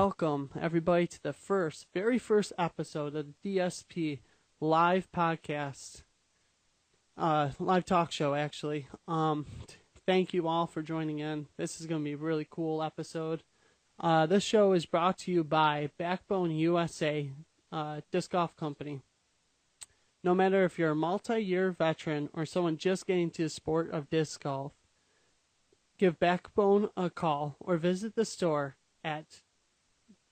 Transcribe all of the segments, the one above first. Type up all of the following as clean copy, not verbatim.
welcome everybody to the very first episode of the DSP live podcast, live talk show actually. Thank you all for joining in. This is going to be a really cool episode. This show is brought to you by Backbone USA Disc Golf Company. No matter if you're a multi-year veteran or someone just getting into the sport of disc golf, give Backbone a call or visit the store at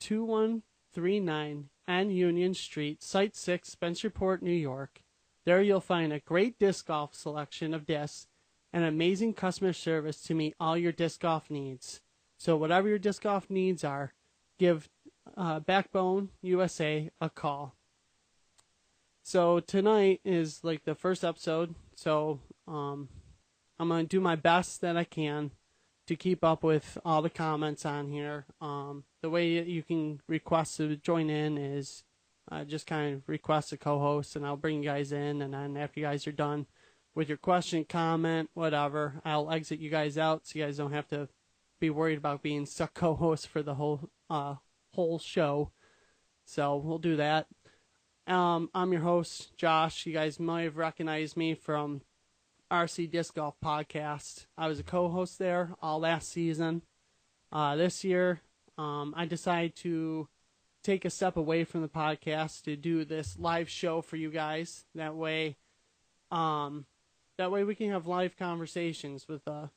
2139 N Union Street, Site 6, Spencerport, New York. There you'll find a great disc golf selection of discs and amazing customer service to meet all your disc golf needs. So whatever your disc golf needs are, give Backbone USA a call. So tonight is like the first episode, so I'm going to do my best that I can to keep up with all the comments on here. The way you can request to join in is just kind of request a co-host, and I'll bring you guys in, and then after you guys are done with your question, comment, whatever, I'll exit you guys out so you guys don't have to be worried about being stuck co-host for the whole show. So we'll do that. I'm your host, Josh. You guys might have recognized me from RC Disc Golf Podcast. I was a co-host there all last season. This year, I decided to take a step away from the podcast to do this live show for you guys. That way we can have live conversations with the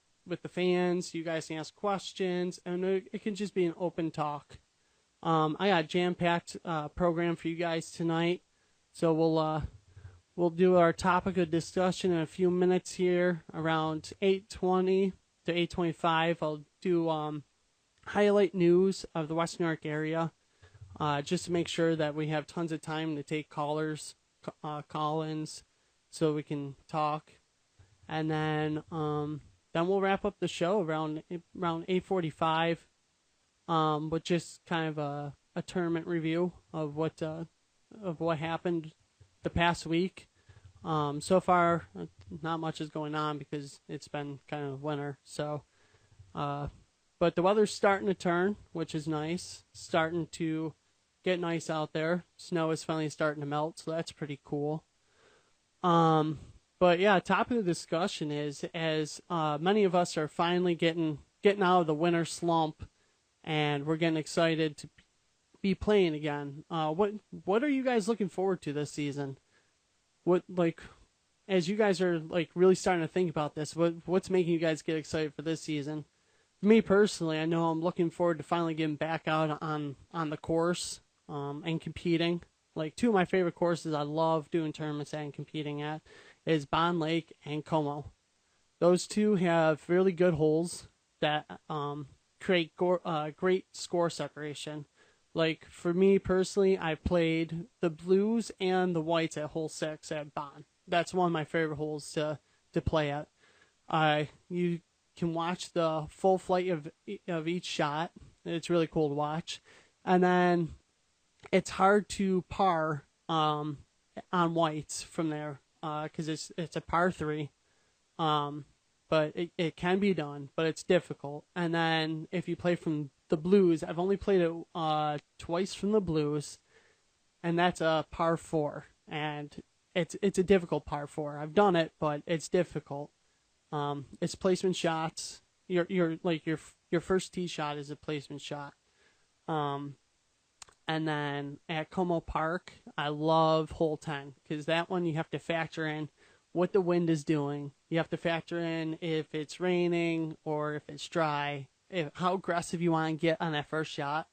fans. You guys can ask questions, and it can just be an open talk. I got a jam-packed program for you guys tonight, so we'll do our topic of discussion in a few minutes here, around 8:20 to 8:25. I'll do highlight news of the West New York area, just to make sure that we have tons of time to take callers, call-ins, so we can talk, and then we'll wrap up the show around 8:45. With just kind of a tournament review of what happened the past week. So far, not much is going on because it's been kind of winter. So, but the weather's starting to turn, which is nice. Starting to get nice out there. Snow is finally starting to melt, so that's pretty cool. But yeah, topic of discussion is as many of us are finally getting out of the winter slump. And we're getting excited to be playing again. What are you guys looking forward to this season? As you guys are really starting to think about this, what's making you guys get excited for this season? For me personally, I know I'm looking forward to finally getting back out on the course and competing. Like, two of my favorite courses I love doing tournaments and competing at is Bond Lake and Como. Those two have really good holes that create great score separation. Like, for me personally, I played the blues and the whites at hole 6 at Bond. That's one of my favorite holes to play at. You can watch the full flight of each shot. It's really cool to watch. And then it's hard to par on whites from there because it's a par 3. But it can be done, but it's difficult. And then if you play from the blues, I've only played it twice from the blues, and that's a par 4, and it's a difficult par 4. I've done it, but it's difficult. It's placement shots. Your first tee shot is a placement shot. And then at Como Park, I love hole 10 because that one you have to factor in what the wind is doing. You have to factor in if it's raining or if it's dry, how aggressive you want to get on that first shot.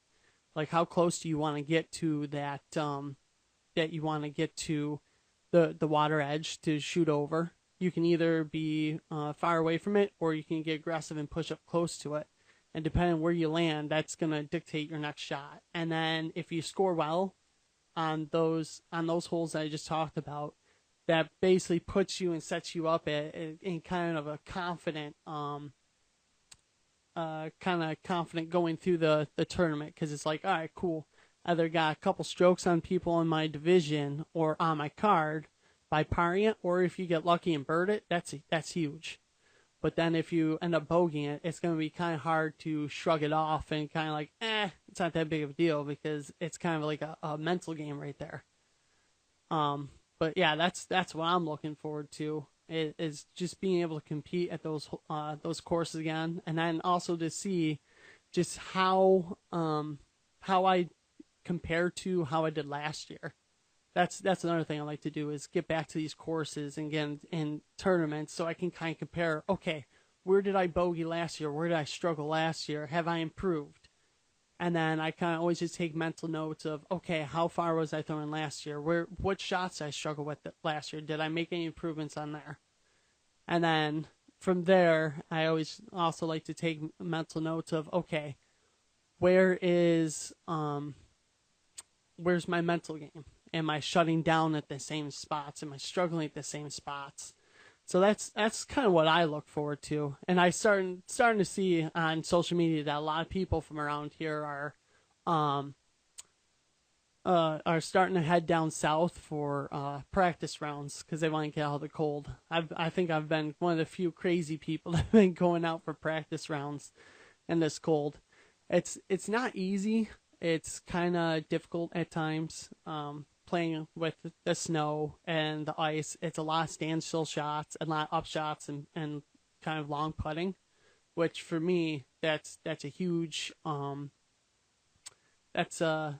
Like, how close do you want to get to that you want to get to the water edge to shoot over. You can either be far away from it, or you can get aggressive and push up close to it. And depending on where you land, that's going to dictate your next shot. And then if you score well on those holes that I just talked about, that basically puts you and sets you up in kind of a confident, going through the tournament, because it's like, all right, cool. Either got a couple strokes on people in my division or on my card by parring it, or if you get lucky and bird it, that's huge. But then if you end up bogeying it, it's going to be kind of hard to shrug it off and kind of like, it's not that big of a deal, because it's kind of like a mental game right there. But yeah, that's what I'm looking forward to, is just being able to compete at those courses again, and then also to see just how I compare to how I did last year. That's another thing I like to do, is get back to these courses and get in tournaments so I can kind of compare, okay, where did I bogey last year? Where did I struggle last year? Have I improved? And then I kind of always just take mental notes of, okay, how far was I throwing last year? What shots did I struggle with last year? Did I make any improvements on there? And then from there, I always also like to take mental notes of, okay, where's my mental game? Am I shutting down at the same spots? Am I struggling at the same spots? So that's kind of what I look forward to. And I starting to see on social media that a lot of people from around here are starting to head down south for practice rounds, because they want to get out of the cold. I think I've been one of the few crazy people that have been going out for practice rounds in this cold. It's not easy. It's kind of difficult at times. Playing with the snow and the ice, it's a lot of standstill shots, a lot of up shots, and kind of long putting, which for me that's a huge thing I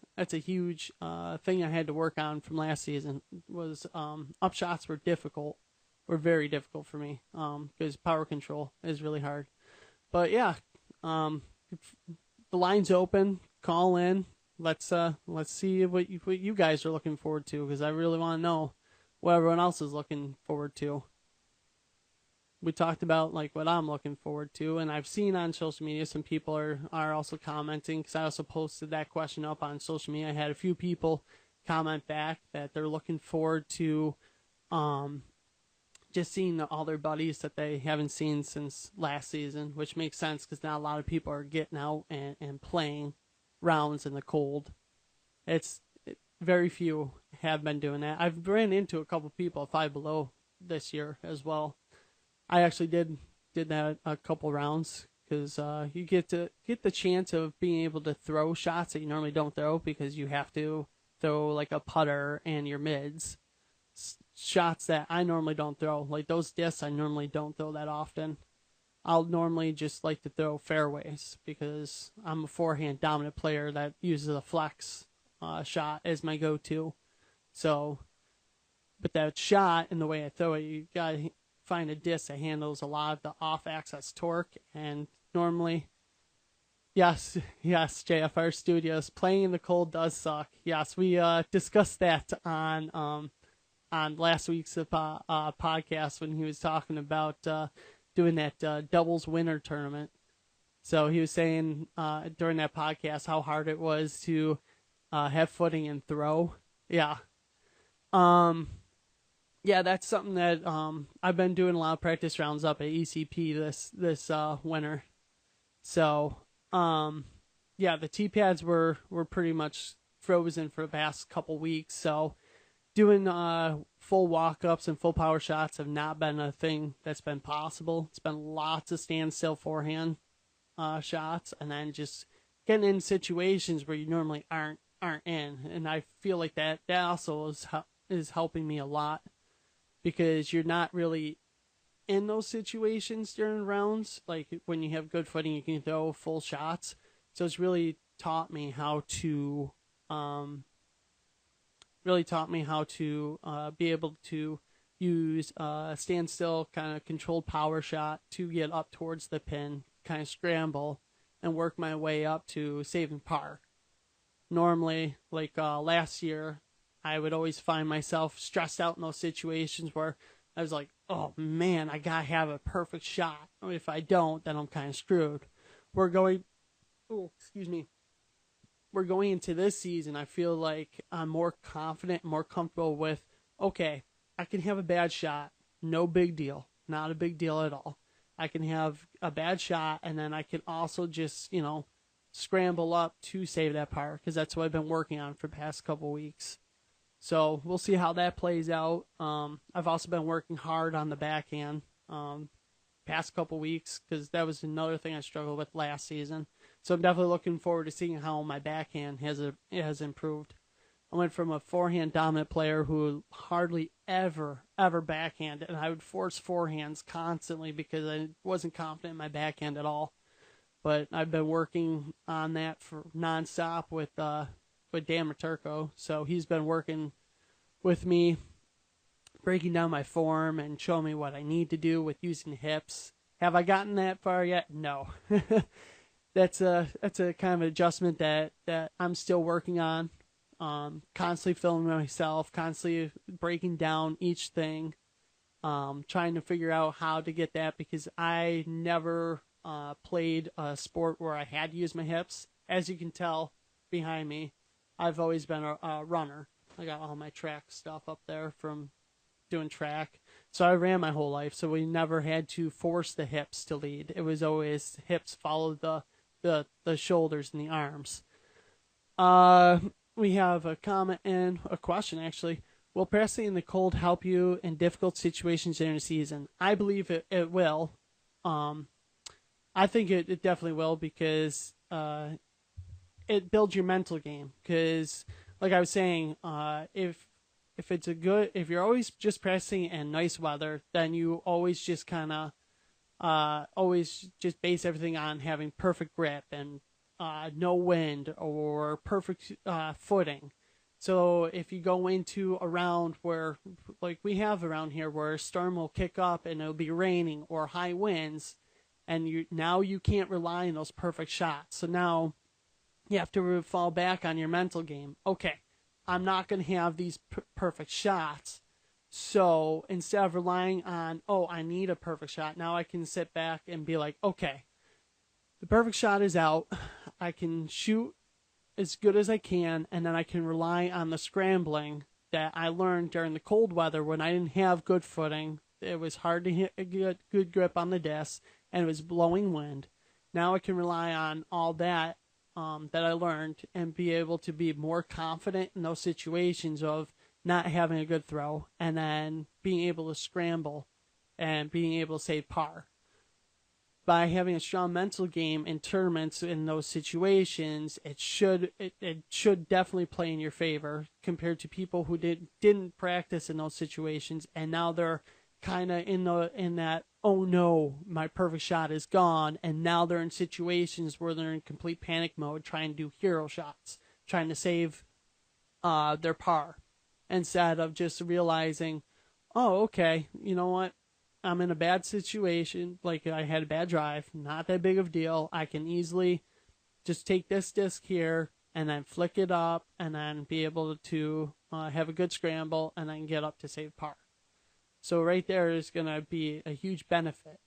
had to work on from last season. Was up shots were very difficult for me, because power control is really hard. But yeah, the line's open. Call in. Let's see what you guys are looking forward to, because I really want to know what everyone else is looking forward to. We talked about like what I'm looking forward to, and I've seen on social media some people are also commenting, because I also posted that question up on social media. I had a few people comment back that they're looking forward to just seeing all their buddies that they haven't seen since last season, which makes sense because now a lot of people are getting out and playing rounds in the cold. Very few have been doing that. I've ran into a couple people 5 below this year as well. I actually did that a couple rounds, because you get the chance of being able to throw shots that you normally don't throw, because you have to throw like a putter and your mids, shots that I normally don't throw. Like those discs I normally don't throw that often. I'll normally just like to throw fairways, because I'm a forehand dominant player that uses a flex shot as my go-to. So, but that shot and the way I throw it, you gotta find a disc that handles a lot of the off-axis torque. And normally, yes, JFR Studios, playing in the cold does suck. Yes, we discussed that on last week's podcast when he was talking about doing that doubles winter tournament. So he was saying during that podcast how hard it was to have footing and throw. Yeah. Yeah, that's something that I've been doing a lot of practice rounds up at ECP this winter. So, yeah, the tee pads were pretty much frozen for the past couple weeks. So doing full walk-ups and full power shots have not been a thing that's been possible. It's been lots of standstill forehand shots, and then just getting in situations where you normally aren't in. And I feel like that also is helping me a lot, because you're not really in those situations during rounds. Like when you have good footing, you can throw full shots. So it's really taught me how to be able to use a standstill kind of controlled power shot to get up towards the pin, kind of scramble, and work my way up to saving par. Normally, like last year, I would always find myself stressed out in those situations where I was like, oh man, I gotta have a perfect shot. If I don't, then I'm kind of screwed. We're going into this season, I feel like I'm more confident, more comfortable with, okay, I can have a bad shot, no big deal, not a big deal at all. I can have a bad shot, and then I can also just, scramble up to save that par, because that's what I've been working on for the past couple weeks. So we'll see how that plays out. I've also been working hard on the backhand. past couple weeks, because that was another thing I struggled with last season. So I'm definitely looking forward to seeing how my backhand has improved. I went from a forehand dominant player who hardly ever backhanded, and I would force forehands constantly because I wasn't confident in my backhand at all. But I've been working on that for nonstop with Dan Maturko. So he's been working with me, breaking down my form and showing me what I need to do with using hips. Have I gotten that far yet? No. That's a kind of adjustment that I'm still working on. Constantly filming myself, constantly breaking down each thing, trying to figure out how to get that, because I never played a sport where I had to use my hips. As you can tell behind me, I've always been a runner. I got all my track stuff up there from doing track. So I ran my whole life, so we never had to force the hips to lead. It was always hips followed the shoulders and the arms. We have a comment and a question, actually. Will pressing in the cold help you in difficult situations during the season? I believe it will. I think it definitely will, because it builds your mental game. Because, like I was saying, if you're always just pressing in nice weather, then you always just kind of always just base everything on having perfect grip and no wind or perfect footing. So if you go into a round where, like we have around here, where a storm will kick up and it'll be raining or high winds, and you can't rely on those perfect shots. So now you have to fall back on your mental game. Okay, I'm not going to have these perfect shots. So instead of relying on, I need a perfect shot, now I can sit back and be like, okay, the perfect shot is out. I can shoot as good as I can, and then I can rely on the scrambling that I learned during the cold weather when I didn't have good footing. It was hard to get good grip on the disc, and it was blowing wind. Now I can rely on all that that I learned and be able to be more confident in those situations of not having a good throw, and then being able to scramble and being able to save par. By having a strong mental game in tournaments in those situations, it should definitely play in your favor compared to people who didn't practice in those situations, and now they're kind of in that, oh no, my perfect shot is gone, and now they're in situations where they're in complete panic mode, trying to do hero shots, trying to save their par, instead of just realizing, oh, okay, you know what? I'm in a bad situation, like I had a bad drive, not that big of a deal. I can easily just take this disc here and then flick it up and then be able to have a good scramble and then get up to save par. So right there is going to be a huge benefit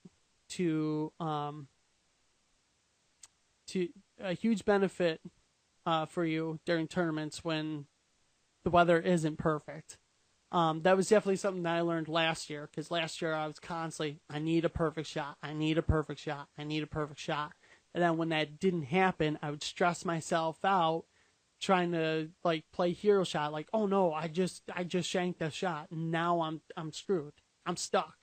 for you during tournaments when the weather isn't perfect. That was definitely something that I learned last year, because last year I was constantly, I need a perfect shot, I need a perfect shot, I need a perfect shot. And then when that didn't happen, I would stress myself out trying to like play hero shot, like, oh no, I just shanked a shot, and now I'm screwed, I'm stuck.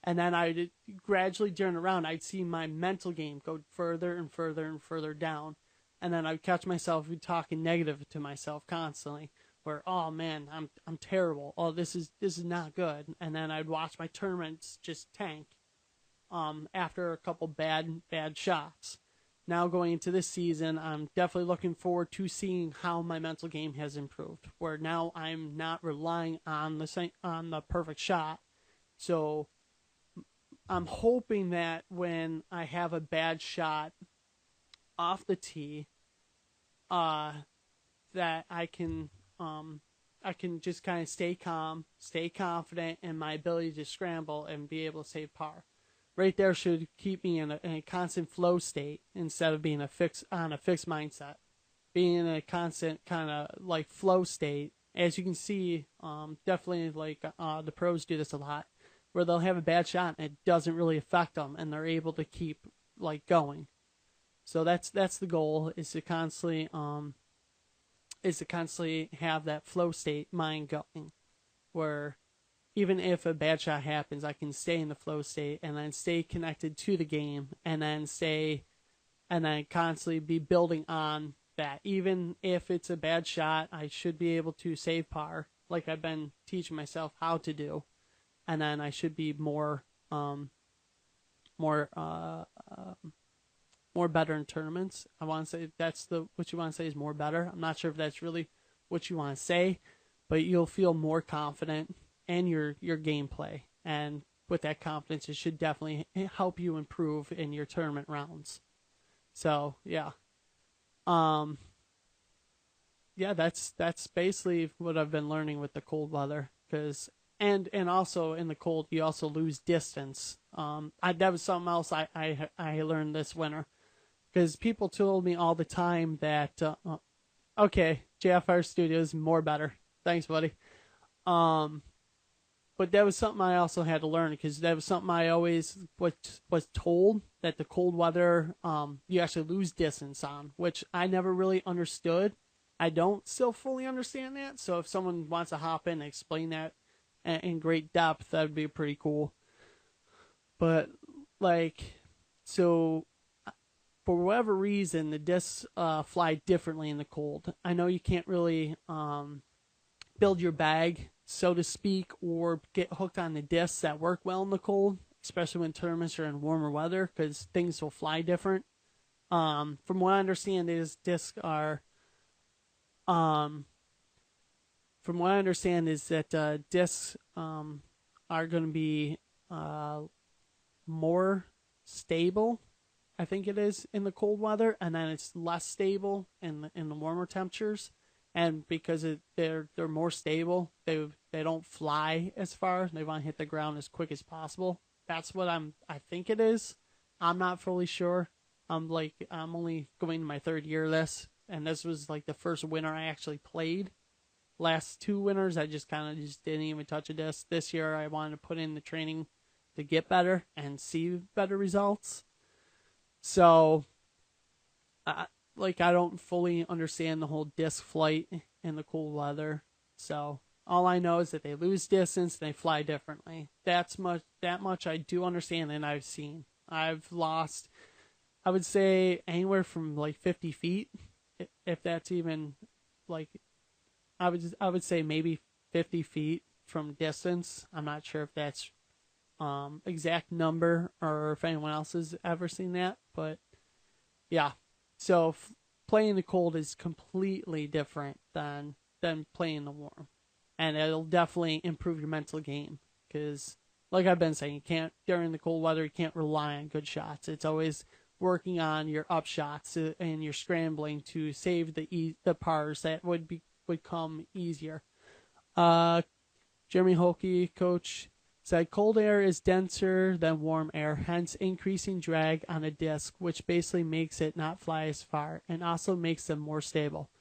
And then I gradually during the round, I'd see my mental game go further and further and further down, and then I'd catch myself talking negative to myself constantly. Where, oh man, I'm terrible. Oh, this is not good. And then I'd watch my tournaments just tank after a couple bad shots. Now going into this season, I'm definitely looking forward to seeing how my mental game has improved. Where now I'm not relying on the perfect shot. So I'm hoping that when I have a bad shot off the tee, that I can just kind of stay calm, stay confident in my ability to scramble and be able to save par. Right there should keep me in a constant flow state instead of being a fixed mindset. Being in a constant kind of like flow state, as you can see, definitely like the pros do this a lot, where they'll have a bad shot and it doesn't really affect them, and they're able to keep like going. So that's the goal, is to constantly have that flow state mind going, where even if a bad shot happens, I can stay in the flow state and then stay connected to the game and then constantly be building on that. Even if it's a bad shot, I should be able to save par like I've been teaching myself how to do. And then I should be more better in tournaments. I want to say that's what you want to say is more better. I'm not sure if that's really what you want to say, but you'll feel more confident in your gameplay. And with that confidence, it should definitely help you improve in your tournament rounds. So, yeah. Yeah, that's basically what I've been learning with the cold weather. And also in the cold, you also lose distance. That was something else I learned this winter. Because people told me all the time that, okay, JFR Studios, more better. Thanks, buddy. But that was something I also had to learn, because that was something I always was told, that the cold weather, you actually lose distance on, which I never really understood. I don't still fully understand that. So if someone wants to hop in and explain that in great depth, that would be pretty cool. But, so for whatever reason, the discs fly differently in the cold. I know you can't really build your bag, so to speak, or get hooked on the discs that work well in the cold, especially when tournaments are in warmer weather, because things will fly different. From what I understand, is discs are, from what I understand, is that discs are going to be more stable, I think it is, in the cold weather, and then it's less stable in the warmer temperatures. And because they're more stable, they don't fly as far. They want to hit the ground as quick as possible. That's what I think it is. I'm not fully sure. I'm only going to my third year of this, and this was like the first winter I actually played. Last two winters, I just didn't even touch a disc. This year, I wanted to put in the training to get better and see better results. So, I don't fully understand the whole disc flight in the cold weather. So all I know is that they lose distance and they fly differently. That much I do understand, and I've seen. I've lost, I would say, anywhere from 50 feet, if that's even I would say maybe 50 feet from distance. I'm not sure if that's exact number or if anyone else has ever seen that, but yeah. So playing the cold is completely different than playing the warm, and it'll definitely improve your mental game, because, like I've been saying, during the cold weather you can't rely on good shots. It's always working on your up shots and your scrambling to save the pars that would come easier. Jeremy Holke, coach, said cold air is denser than warm air, hence increasing drag on a disc, which basically makes it not fly as far and also makes them more stable.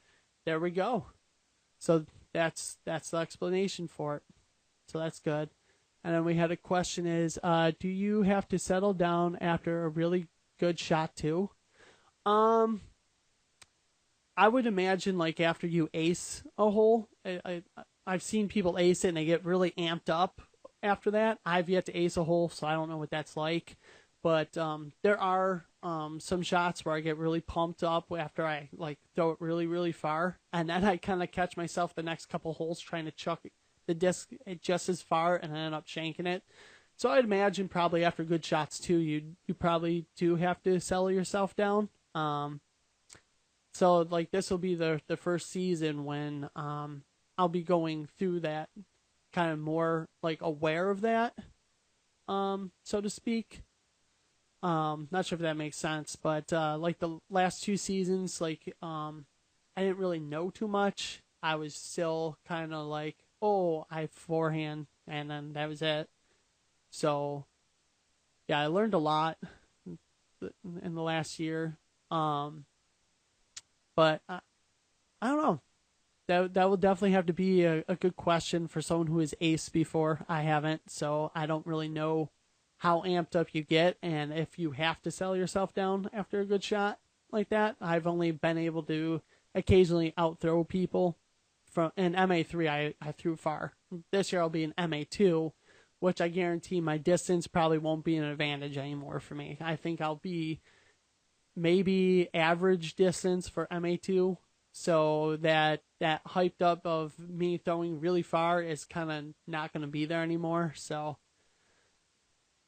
There we go. So that's the explanation for it. So that's good. And then we had a question is, do you have to settle down after a really good shot too? I would imagine after you ace a hole, I've seen people ace it and they get really amped up after that. I've yet to ace a hole, so I don't know what that's like. But there are some shots where I get really pumped up after I throw it really, really far, and then I kind of catch myself the next couple holes trying to chuck the disc just as far, and I end up shanking it. So I'd imagine probably after good shots too, you probably do have to settle yourself down. So this will be the first season when I'll be going through that, kind of more aware of that, so to speak. Not sure if that makes sense, but the last two seasons, I didn't really know too much. I was still kind of I forehand, and then that was it. So yeah, I learned a lot in the last year. But I don't know. That will definitely have to be a good question for someone who has aced before. I haven't, so I don't really know how amped up you get and if you have to settle yourself down after a good shot like that. I've only been able to occasionally outthrow people from in MA3 I threw far. This year I'll be in MA2, which I guarantee my distance probably won't be an advantage anymore for me. I think I'll be maybe average distance for MA2, so that hyped up of me throwing really far is kind of not going to be there anymore. So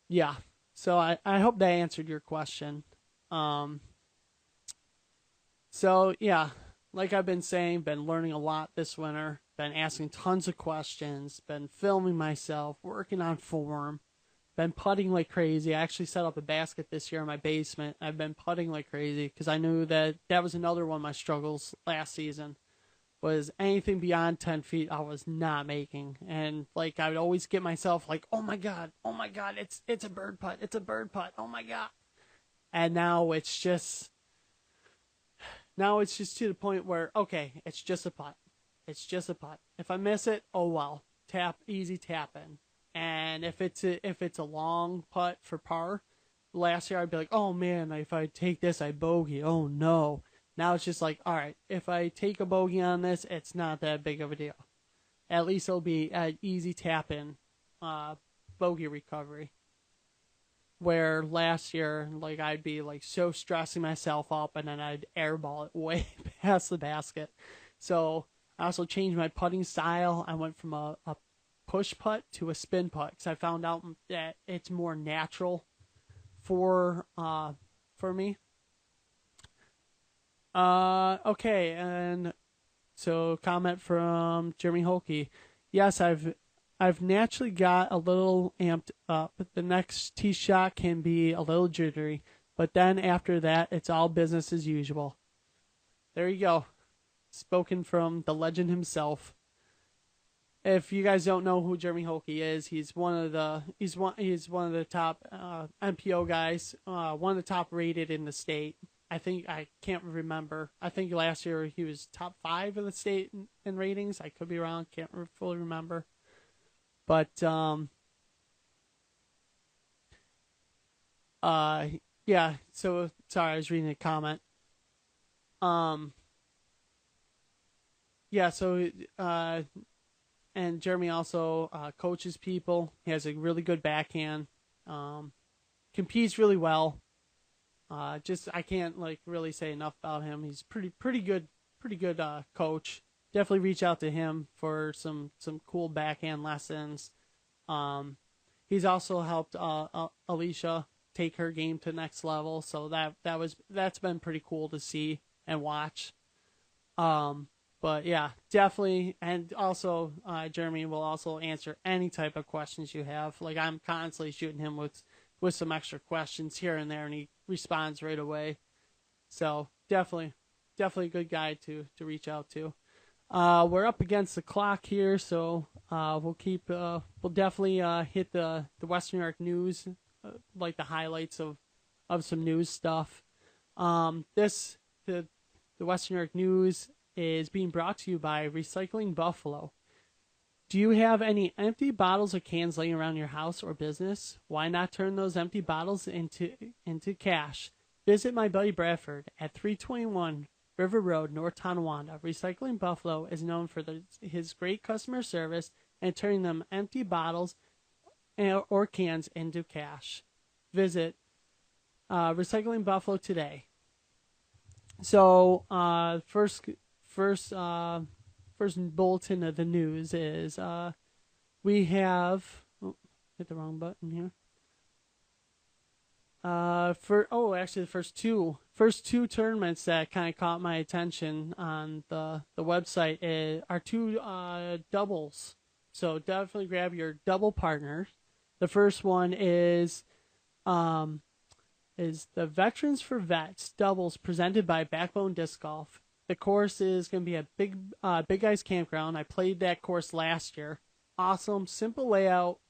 yeah, so I hope that answered your question. So yeah, like I've been saying, been learning a lot this winter, been asking tons of questions, been filming myself, working on form, been putting like crazy. I actually set up a basket this year in my basement. I've been putting like crazy because I knew that was another one of my struggles last season, was anything beyond 10 feet I was not making. And like I would always get myself like, oh my god, it's a bird putt, oh my god. And now it's just to the point where, okay, it's just a putt. If I miss it, oh well, easy tap in. And if it's a long putt for par, last year I'd be like, oh man, if I take this, I bogey. Oh no. Now it's just like, all right, if I take a bogey on this, it's not that big of a deal. At least it'll be an easy tap in, bogey recovery. Where last year, like I'd be like so stressing myself up, and then I'd airball it way past the basket. So I also changed my putting style. I went from a push putt to a spin putt because I found out that it's more natural for me. Okay, and so comment from Jeremy Holkey. Yes, I've naturally got a little amped up. The next tee shot can be a little jittery, but then after that, it's all business as usual. There you go. Spoken from the legend himself. If you guys don't know who Jeremy Holkey is, he's one of the top MPO guys, one of the top rated in the state. I can't remember. I think last year he was top 5 in the state in ratings. I could be wrong. Can't fully remember. But yeah. So sorry, I was reading a comment. Yeah. So and Jeremy also coaches people. He has a really good backhand. Competes really well. Just I can't like really say enough about him. He's pretty good coach. Definitely reach out to him for some cool backhand lessons. He's also helped Alicia take her game to the next level, so that's been pretty cool to see and watch. But yeah, definitely, and also Jeremy will also answer any type of questions you have. Like I'm constantly shooting him with some extra questions here and there, and he responds right away. So definitely a good guy to reach out to. We're up against the clock here, so we'll definitely hit the Western New York news, like the highlights of some news stuff. The Western New York news is being brought to you by Recycling Buffalo. Do you have any empty bottles or cans laying around your house or business? Why not turn those empty bottles into cash? Visit my buddy Bradford at 321 River Road, North Tonawanda. Recycling Buffalo is known for his great customer service and turning them empty bottles or cans into cash. Visit Recycling Buffalo today. So first bulletin of the news is we have hit the wrong button here. Actually the first two tournaments that kind of caught my attention on the website are two doubles. So definitely grab your double partner. The first one is the Veterans for Vets doubles presented by Backbone Disc Golf. The course is going to be a Big Ice Campground. I played that course last year. Awesome, simple layout.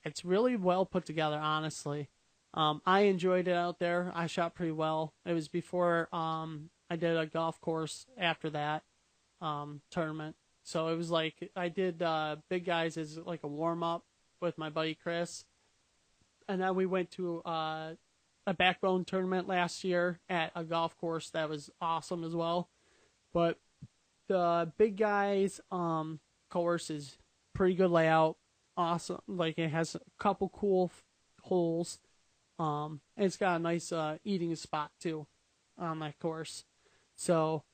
It's really well put together, honestly. I enjoyed it out there. I shot pretty well. It was before I did a golf course after that tournament. So it was like I did Big Guys as like a warm-up with my buddy Chris. And then we went to a Backbone tournament last year at a golf course that was awesome as well. But the big guys course is pretty good layout. Awesome. Like it has a couple cool holes. And it's got a nice eating spot too on that course. So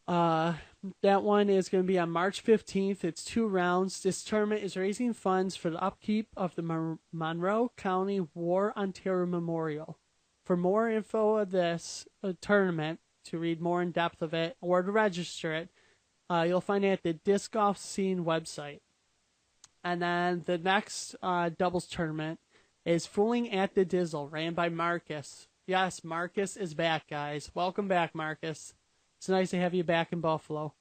that one is going to be on March 15th. It's 2 rounds. This tournament is raising funds for the upkeep of the Monroe County War Ontario Memorial. For more info of this tournament, to read more in depth of it, or to register it, you'll find it at the Disc Golf Scene website. And then the next doubles tournament is Fooling at the Dizzle, ran by Marcus. Yes, Marcus is back, guys. Welcome back, Marcus. It's nice to have you back in Buffalo.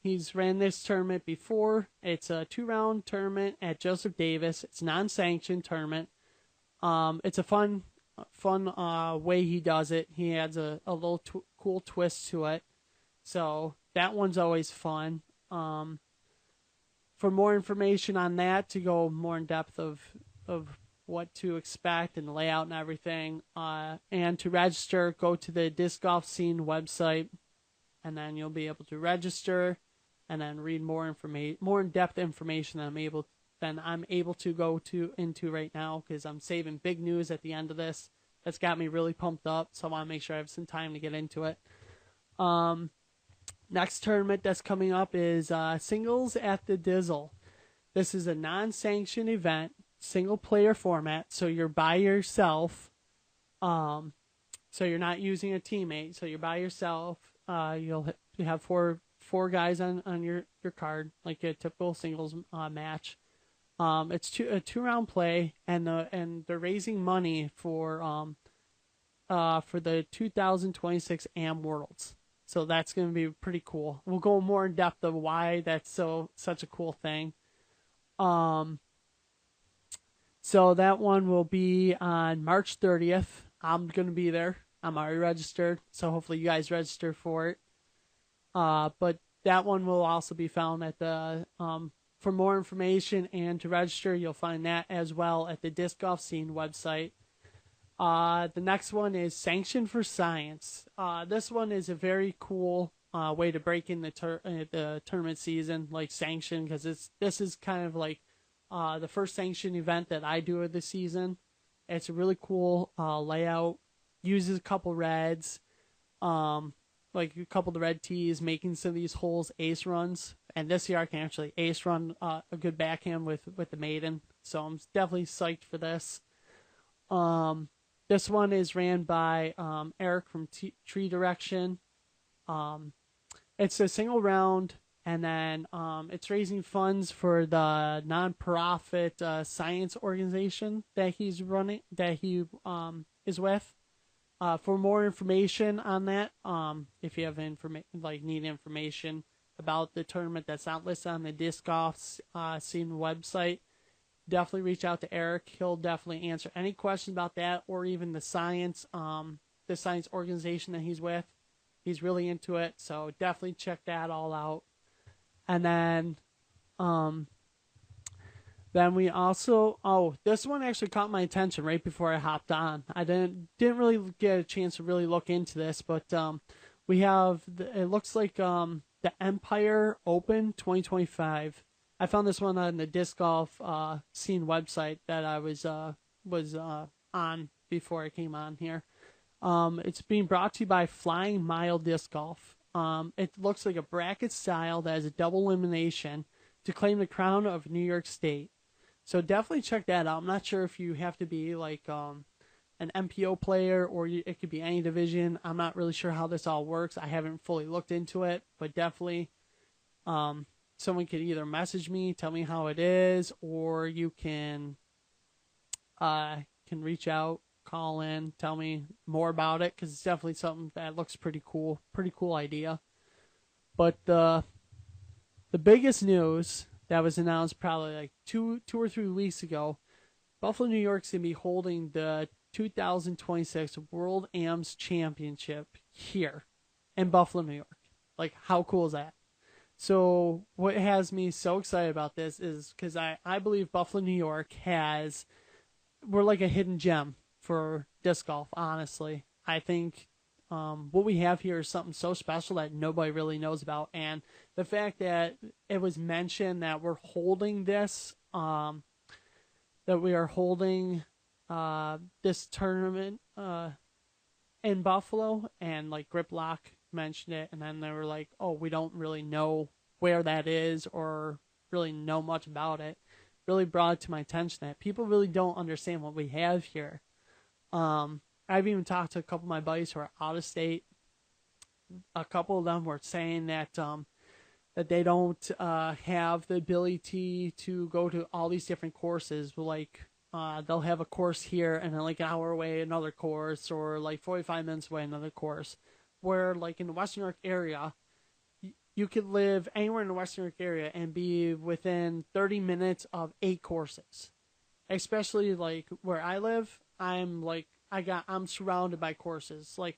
He's ran this tournament before. It's a 2-round tournament at Joseph Davis. It's non-sanctioned tournament. It's a fun way he does it. He adds a little cool twist to it. So that one's always fun. For more information on that, to go more in depth of what to expect and the layout and everything, and to register, go to the Disc Golf Scene website, and then you'll be able to register and then read more in-depth information than I'm able to go into right now, because I'm saving big news at the end of this. That's got me really pumped up, so I want to make sure I have some time to get into it. Next tournament that's coming up is Singles at the Dizzle. This is a non-sanctioned event, single-player format, so you're by yourself. So you're not using a teammate, so you're by yourself. You'll have four guys on your card, like a typical singles match. It's a 2-round play, and they're raising money for the 2026 AM Worlds. So that's going to be pretty cool. We'll go more in depth of why that's such a cool thing. So that one will be on March 30th. I'm going to be there. I'm already registered, so hopefully you guys register for it. But that one will also be found at the for more information and to register, you'll find that as well at the Disc Golf Scene website. The next one is Sanction for Science. This one is a very cool way to break in the tournament season, like sanction, because this is kind of like the first sanction event that I do of the season. It's a really cool layout. Uses a couple reds, like a couple of the red tees, making some of these holes ace runs. And this year I can actually ace run a good backhand with the maiden. So I'm definitely psyched for this. This one is ran by Eric from Tree Direction. It's a single round, and then it's raising funds for the non-profit science organization that he's running, that he is with. For more information on that, if you have need information about the tournament that's not listed on the Disc Golf Scene website, definitely reach out to Eric. He'll definitely answer any questions about that, or even the science organization that he's with. He's really into it, so definitely check that all out. And then we also, this one actually caught my attention right before I hopped on. I didn't really get a chance to really look into this, but we have it looks like the Empire Open 2025. I found this one on the Disc Golf Scene website that I was on before I came on here. It's being brought to you by Flying Mile Disc Golf. It looks like a bracket style that has a double elimination to claim the crown of New York State. So definitely check that out. I'm not sure if you have to be like an MPO player, or it could be any division. I'm not really sure how this all works. I haven't fully looked into it, but definitely someone could either message me, tell me how it is, or you can reach out, call in, tell me more about it, because it's definitely something that looks pretty cool idea. But the biggest news that was announced probably like two or 3 weeks ago, Buffalo, New York's going to be holding the 2026 World AMS Championship here in Buffalo, New York. Like, how cool is that? So what has me so excited about this is because I believe Buffalo, New York we're like a hidden gem for disc golf, honestly. I think what we have here is something so special that nobody really knows about. And the fact that it was mentioned that we're holding this, that we are holding this tournament in Buffalo, and like Grip Lock mentioned it, and then they were like, oh, we don't really know where that is or really know much about it, really brought it to my attention that people really don't understand what we have here. I've even talked to a couple of my buddies who are out of state. A couple of them were saying that that they don't have the ability to go to all these different courses. Like they'll have a course here and then like an hour away another course, or like 45 minutes away another course. Where like in the Western New York area, you could live anywhere in the Western New York area and be within 30 minutes of 8 courses. Especially like where I live, I'm surrounded by courses. Like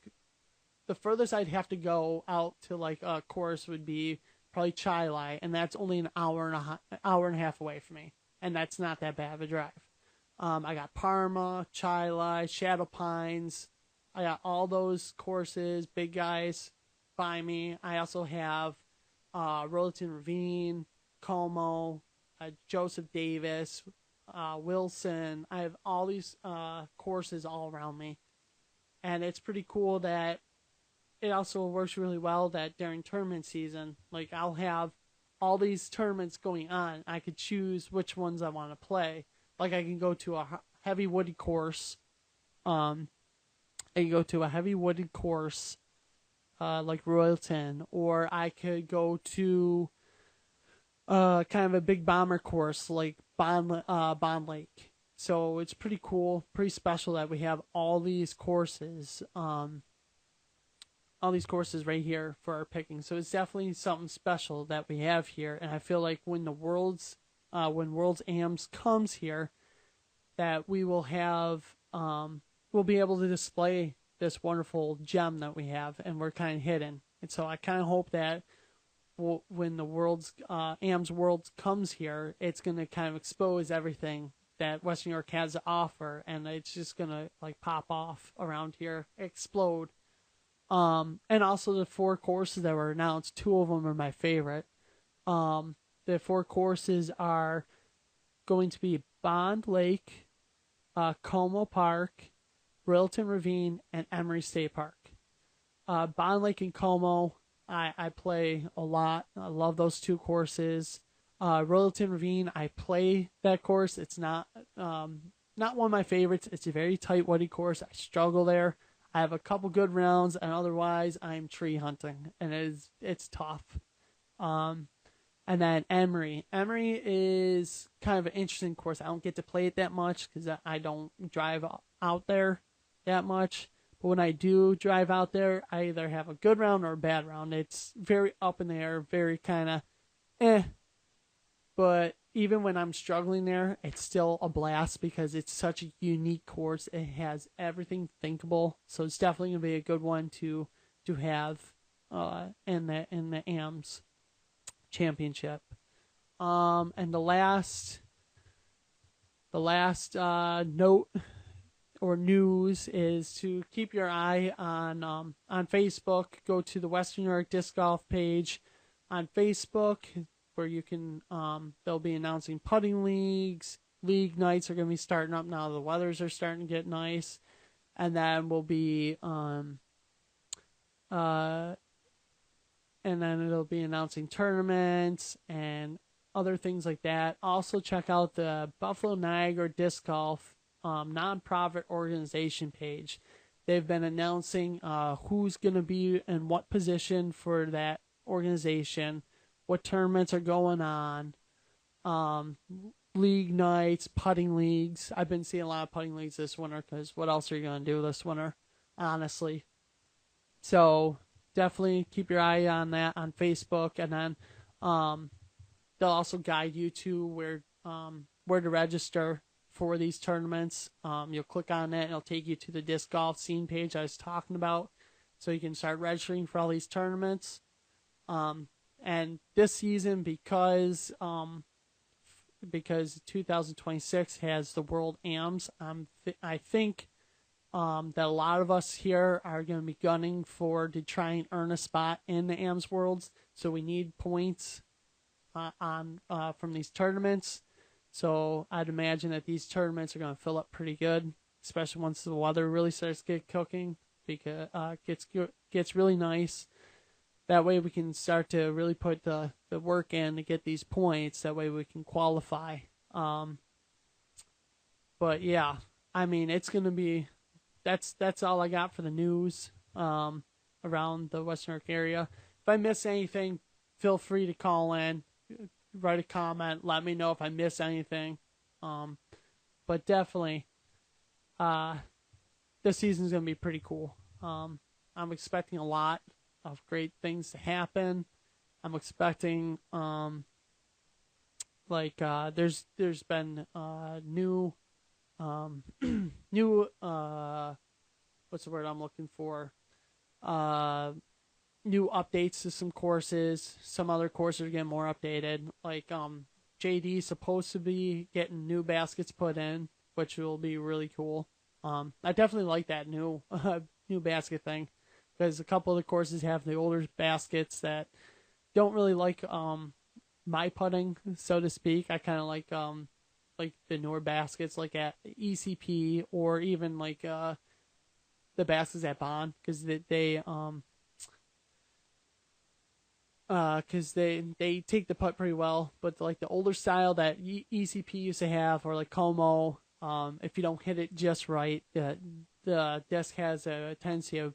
the furthest I'd have to go out to like a course would be probably Chilai, and that's only an hour and a half away from me, and that's not that bad of a drive. I got Parma, Chilai, Shadow Pines. I got all those courses, big guys by me. I also have Royalton Ravine, Como, Joseph Davis, Wilson. I have all these courses all around me, and it's pretty cool that it also works really well that during tournament season, like I'll have all these tournaments going on. I could choose which ones I want to play. Like I can go to a heavy wooded course. I can go to a heavy wooded course, like Royalton, or I could go to kind of a big bomber course like Bond Lake. So it's pretty cool, pretty special that we have all these courses right here for our picking. So it's definitely something special that we have here. And I feel like when World's AMS comes here, that we will have, we'll be able to display this wonderful gem that we have, and we're kind of hidden. And so I kind of hope that when the AMS Worlds comes here, it's going to kind of expose everything that Western New York has to offer, and it's just going to like pop off around here, explode. And also the 4 courses that were announced, 2 of them are my favorite. The 4 courses are going to be Bond Lake, Como Park, Royalton Ravine, and Emory State Park. Bond Lake and Como, I play a lot. I love those 2 courses. Royalton Ravine, I play that course. It's not one of my favorites. It's a very tight woody course. I struggle there. I have a couple good rounds, and otherwise I'm tree hunting, and it's tough. And then Emory. Emory is kind of an interesting course. I don't get to play it that much because I don't drive out there that much. But when I do drive out there, I either have a good round or a bad round. It's very up in the air, very kind of But even when I'm struggling there, it's still a blast because it's such a unique course. It has everything thinkable, so it's definitely gonna be a good one to have in the AMS championship. And the last note or news is to keep your eye on Facebook. Go to the Western New York Disc Golf page on Facebook, where you can, they'll be announcing putting leagues. League nights are going to be starting up now. The weathers are starting to get nice. And then we'll be, and then it'll be announcing tournaments and other things like that. Also check out the Buffalo Niagara Disc Golf nonprofit organization page. They've been announcing who's going to be in what position for that organization, what tournaments are going on, league nights, putting leagues. I've been seeing a lot of putting leagues this winter because what else are you going to do this winter, honestly? So definitely keep your eye on that on Facebook, and then they'll also guide you to where to register for these tournaments. You'll click on it, and it'll take you to the disc golf scene page I was talking about, so you can start registering for all these tournaments. And this season, because 2026 has the World AMS, I think that a lot of us here are going to be gunning for to try and earn a spot in the AMS Worlds. So we need points from these tournaments. So I'd imagine that these tournaments are going to fill up pretty good, especially once the weather really starts to get cooking, because gets really nice. That way we can start to really put the work in to get these points. That way we can qualify. But yeah, I mean, it's going to be, that's all I got for the news around the Western York area. If I miss anything, feel free to call in, write a comment, let me know if I miss anything. But definitely, this season's going to be pretty cool. I'm expecting a lot of great things to happen. I'm expecting, there's been new what's the word I'm looking for? New updates to some courses. Some other courses are getting more updated. Like JD's supposed to be getting new baskets put in, which will be really cool. I definitely like that new basket thing, because a couple of the courses have the older baskets that don't really like my putting, so to speak. I kind of like the newer baskets, like at ECP, or even like the baskets at Bond, because they take the putt pretty well. But like the older style that ECP used to have, or like Como, if you don't hit it just right, the disc has a tendency of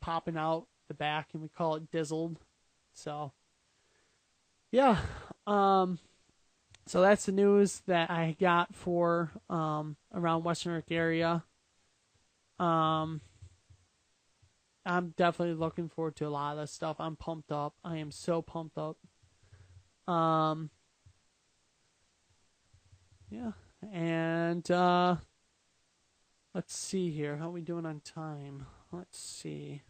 popping out the back, and we call it dizzled. So yeah, so that's the news that I got for around Western York area. I'm definitely looking forward to a lot of this stuff. I'm pumped up. I am so pumped up. Yeah, and let's see here. How are we doing on time? Let's see.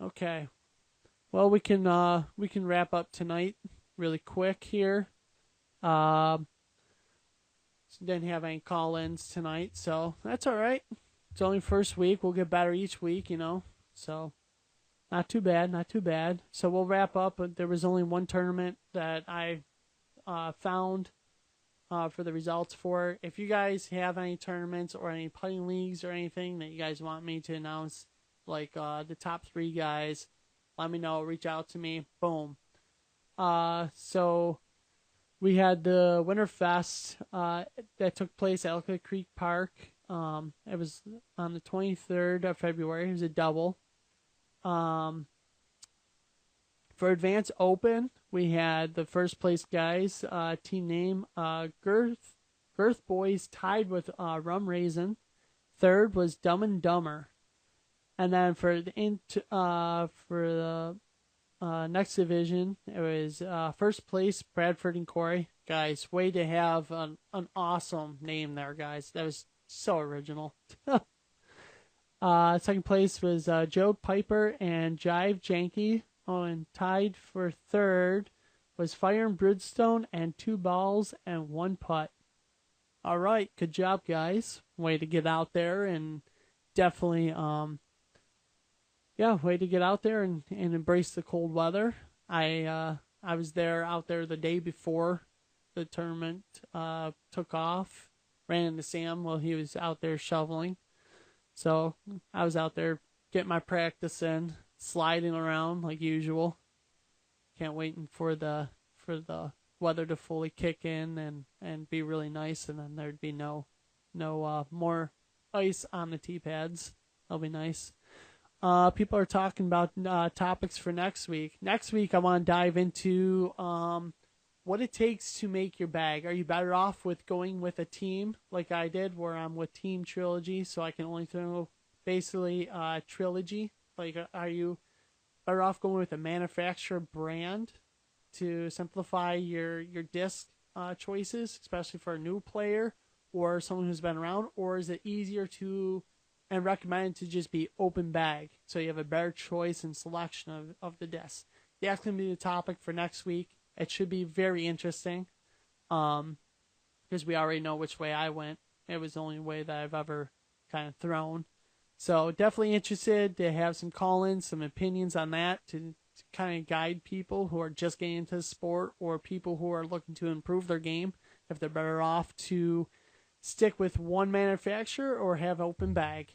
Okay. Well, we can wrap up tonight really quick here. Didn't have any call-ins tonight, so that's all right. It's only first week. We'll get better each week, So not too bad, not too bad. So we'll wrap up. But there was only one tournament that I found for the results for. If you guys have any tournaments or any putting leagues or anything that you guys want me to announce, like the top 3 guys, let me know. Reach out to me. Boom. So we had the Winterfest that took place at Ellicott Creek Park. It was on the 23rd of February. It was a double. For Advanced Open, we had the first place guys, team name, Girth Boys tied with Rum Raisin. Third was Dumb and Dumber. And then for the next division, it was first place Bradford and Corey. Guys, way to have an awesome name there, guys. That was so original. Second place was Joe Piper and Jive Janky. Oh, and tied for third was Fire and Bridgestone and 2 balls and 1 putt. All right, good job, guys. Way to get out there, and definitely, way to get out there and embrace the cold weather. I was out there the day before the tournament took off. Ran into Sam while he was out there shoveling. So I was out there getting my practice in, sliding around like usual. Can't wait for the weather to fully kick in and be really nice, and then there'd be no more ice on the tee pads. That'll be nice. People are talking about topics for next week. Next week I want to dive into what it takes to make your bag. Are you better off with going with a team like I did, where I'm with Team Trilogy, so I can only throw basically Trilogy? Like, are you better off going with a manufacturer brand to simplify your disc choices, especially for a new player or someone who's been around? Or is it easier to and recommended to just be open bag, so you have a better choice and selection of the discs? That's going to be the topic for next week. It should be very interesting, because we already know which way I went. It was the only way that I've ever kind of thrown. So definitely interested to have some call-ins, some opinions on that to kind of guide people who are just getting into the sport or people who are looking to improve their game, if they're better off to stick with one manufacturer or have open bag.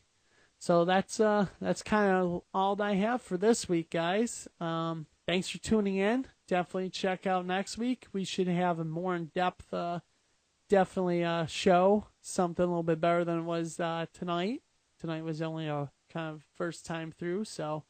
So that's kind of all that I have for this week, guys. Thanks for tuning in. Definitely check out next week. We should have a more in-depth, definitely show, something a little bit better than it was tonight. Tonight was only a kind of first time through, so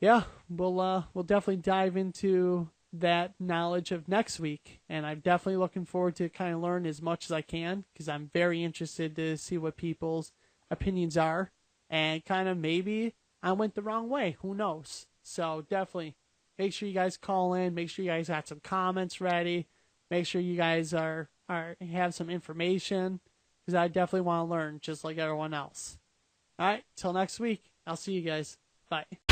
yeah, we'll definitely dive into that knowledge of next week, and I'm definitely looking forward to kind of learn as much as I can because I'm very interested to see what people's opinions are, and kind of maybe I went the wrong way. Who knows? So definitely make sure you guys call in. Make sure you guys got some comments ready. Make sure you guys are have some information because I definitely want to learn just like everyone else. All right, till next week. I'll see you guys. Bye.